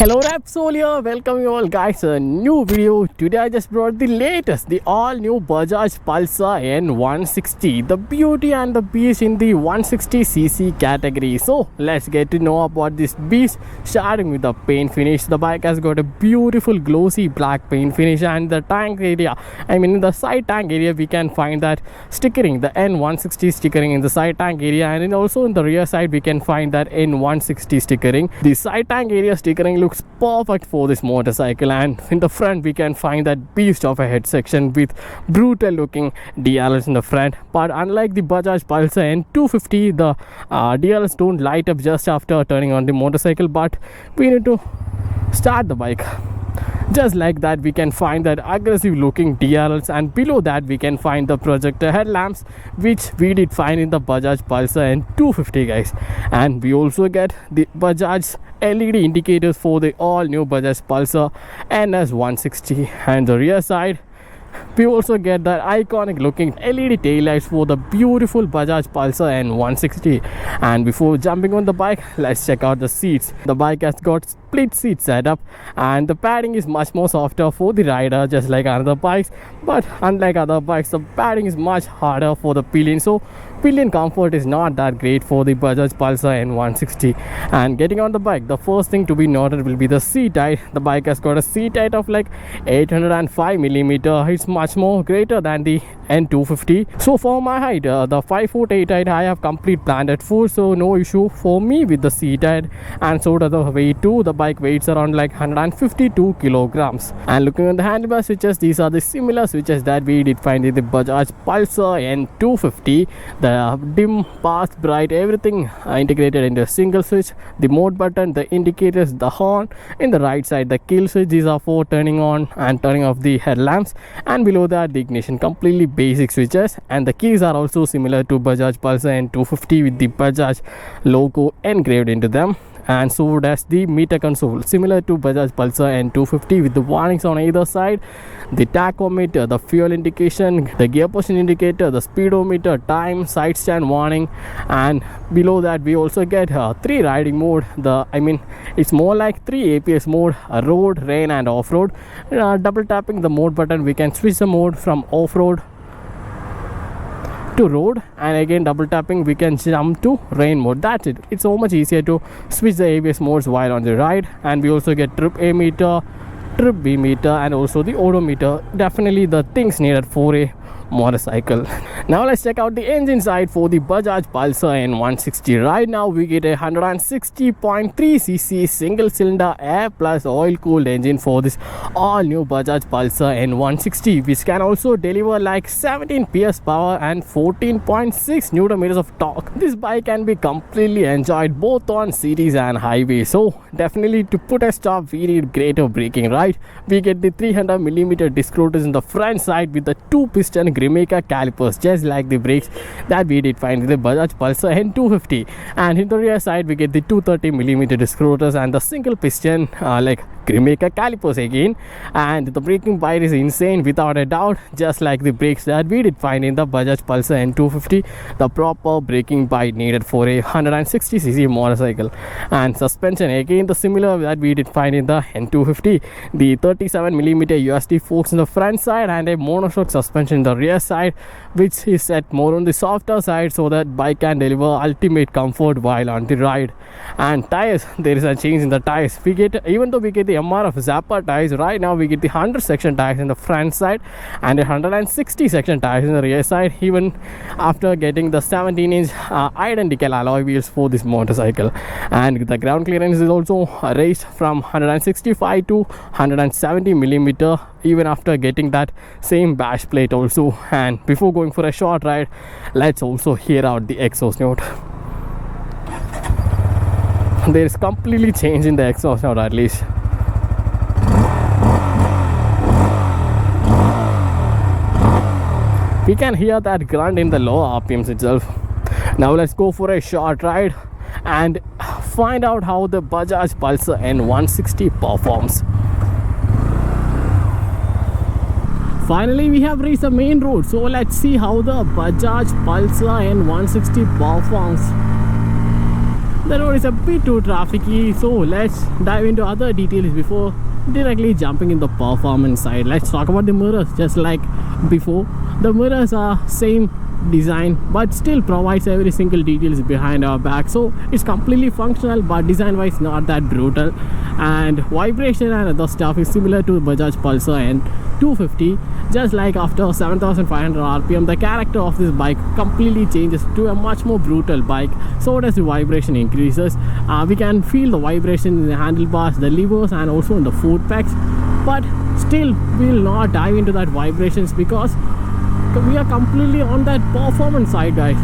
Hello REVSOUL here, welcome you all guys, a new video. Today I just brought the latest, the all new Bajaj Pulsar N160, the beauty and the beast in the 160cc category. So let's get to know about this beast, starting with the paint finish. The bike has got a beautiful glossy black paint finish, and the tank area, in the side tank area we can find that stickering, the N160 stickering in the side tank area, and then also in the rear side we can find that N160 stickering. The side tank area stickering looks perfect for this motorcycle, and in the front we can find that beast of a head section with brutal looking DRLs in the front. But unlike the Bajaj Pulsar N250, the DRLs don't light up just after turning on the motorcycle, but we need to start the bike. Just like that we can find that aggressive looking DRLs, and below that we can find the projector headlamps, which we did find in the Bajaj Pulsar N250 guys. And we also get the Bajaj LED indicators for the all new Bajaj Pulsar NS160, and the rear side we also get that iconic looking LED taillights for the beautiful Bajaj Pulsar N160. And before jumping on the bike, let's check out the seats. The bike has got split seat setup, and the padding is much more softer for the rider, just like other bikes. But unlike other bikes, the padding is much harder for the pillion, so pillion comfort is not that great for the Bajaj Pulsar N160. And getting on the bike, the first thing to be noted will be the seat height. The bike has got a seat height of like 805mm. It's much more greater than the N250. So for my height, the 5'8" height, I have complete planted foot, so no issue for me with the seat height. And so does the weight too. The bike weighs around like 152 kilograms. And looking at the handlebar switches, these are the similar switches that we did find in the Bajaj Pulsar N250. The dim, fast, bright, everything integrated into a single switch. The mode button, the indicators, the horn. In the right side, the kill switch. These are for turning on and turning off the headlamps. And below that, the ignition. Completely basic switches. And the keys are also similar to Bajaj Pulsar N250 with the Bajaj logo engraved into them. And so does the meter console, similar to Bajaj Pulsar N250 with the warnings on either side, the tachometer, the fuel indication, the gear position indicator, the speedometer, time, side stand warning. And below that we also get 3 riding mode. It's more like 3 APS mode: road, rain and off-road. Double tapping the mode button, we can switch the mode from off-road to road, and again double tapping we can jump to rain mode. That's it. It's so much easier to switch the ABS modes while on the ride. And we also get trip A meter, trip B meter, and also the odometer. Definitely the things needed for a motorcycle. Now let's check out the engine side for the Bajaj Pulsar N160. Right now we get a 160.3cc single cylinder air plus oil cooled engine for this all new Bajaj Pulsar N160, which can also deliver like 17 PS power and 14.6 Nm of torque. This bike can be completely enjoyed both on cities and highways. So definitely to put a stop we need greater braking, right? We get the 300mm disc rotors in the front side with the 2-piston Grimeca calipers, just like the brakes that we did find in the Bajaj Pulsar N250. And in the rear side we get the 230mm disc rotors and the single piston Grimeca calipers again. And the braking bite is insane without a doubt, just like the brakes that we did find in the Bajaj Pulsar N250. The proper braking bite needed for a 160cc motorcycle. And suspension again the similar that we did find in the N250. The 37mm USD forks in the front side and a monoshock suspension in the rear side, which is set more on the softer side so that bike can deliver ultimate comfort while on the ride. And tires, there is a change in the tires. We get, even though we get the MRF Zappa tires, right now we get the 100 section tires in the front side and 160 section tires in the rear side, even after getting the 17-inch identical alloy wheels for this motorcycle. And the ground clearance is also raised from 165 to 170mm, even after getting that same bash plate also. And before going for a short ride, let's also hear out the exhaust note. There is completely change in the exhaust note, at least. We can hear that grunt in the low RPMs itself. Now let's go for a short ride and find out how the Bajaj Pulsar N160 performs. Finally we have reached the main road, so let's see how the Bajaj Pulsar N160 performs. the road is a bit too trafficy, so let's dive into other details before directly jumping in the performance side. Let's talk about the mirrors. Just like before, the mirrors are same design but still provides every single details behind our back, so it's completely functional but design wise not that brutal. And vibration and other stuff is similar to Bajaj Pulsar and 250. Just like after 7500 rpm, the character of this bike completely changes to a much more brutal bike. So does the vibration increases. We can feel the vibration in the handlebars, the levers, and also in the foot pegs, but still we will not dive into that vibrations because we are completely on that performance side, guys.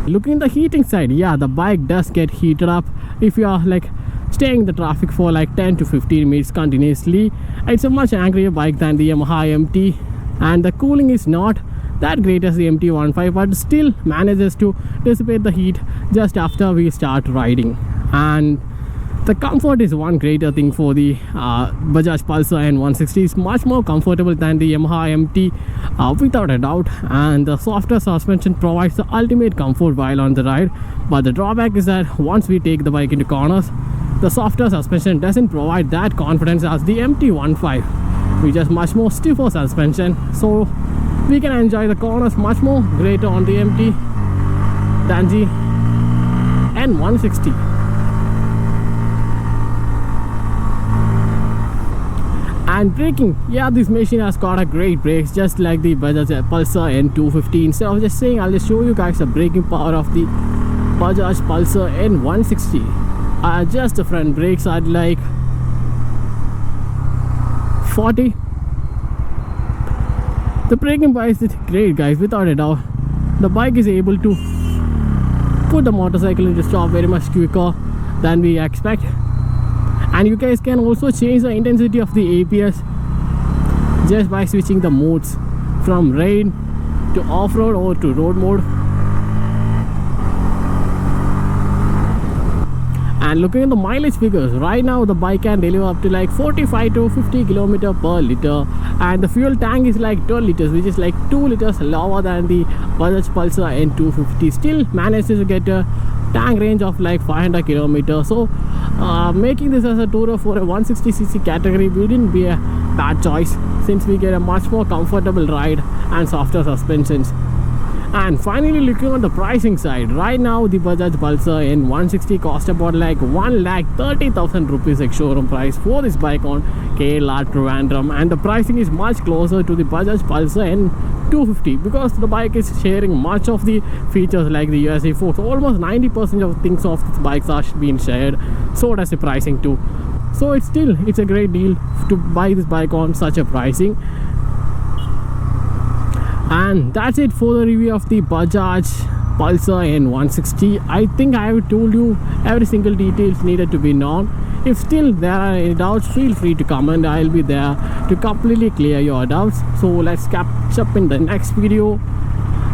Looking at the heating side, yeah, the bike does get heated up if you are like staying in the traffic for like 10 to 15 minutes continuously. It's a much angrier bike than the Yamaha MT, and the cooling is not that great as the MT-15, but still manages to dissipate the heat just after we start riding. And the comfort is one greater thing for the Bajaj Pulsar and 160. Is much more comfortable than the Yamaha MT without a doubt, and the softer suspension provides the ultimate comfort while on the ride. But the drawback is that once we take the bike into corners, the softer suspension doesn't provide that confidence as the MT-15, which is much more stiffer suspension, so we can enjoy the corners much more greater on the MT than the N160. And braking, yeah, this machine has got a great brakes just like the Bajaj Pulsar N250. Instead of just saying, I'll just show you guys the braking power of the Bajaj Pulsar N160. Just the front brakes are like 40. The braking power is great, guys, without a doubt. The bike is able to put the motorcycle into stop very much quicker than we expect. And you guys can also change the intensity of the ABS just by switching the modes from rain to off-road or to road mode. And looking at the mileage figures, right now the bike can deliver up to like 45 to 50 km per liter, and the fuel tank is like 12 liters, which is like 2 liters lower than the Bajaj Pulsar N250. Still manages to get a tank range of like 500 kilometers. So making this as a tourer for a 160cc category wouldn't be a bad choice, since we get a much more comfortable ride and softer suspensions. And finally, looking on the pricing side, right now the Bajaj Pulsar N160 cost about like 1,30,000 rupees like showroom price for this bike on KLR Trivandrum, and the pricing is much closer to the Bajaj Pulsar N250 because the bike is sharing much of the features like the USA forks. Almost 90% of things of these bikes are being shared, so does the pricing too. So it's a great deal to buy this bike on such a pricing. And that's it for the review of the Bajaj Pulsar N160. I think I have told you every single details needed to be known. If still there are any doubts, feel free to comment. I'll be there to completely clear your doubts. So let's catch up in the next video.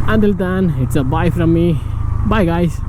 Until then, it's a bye from me. Bye guys.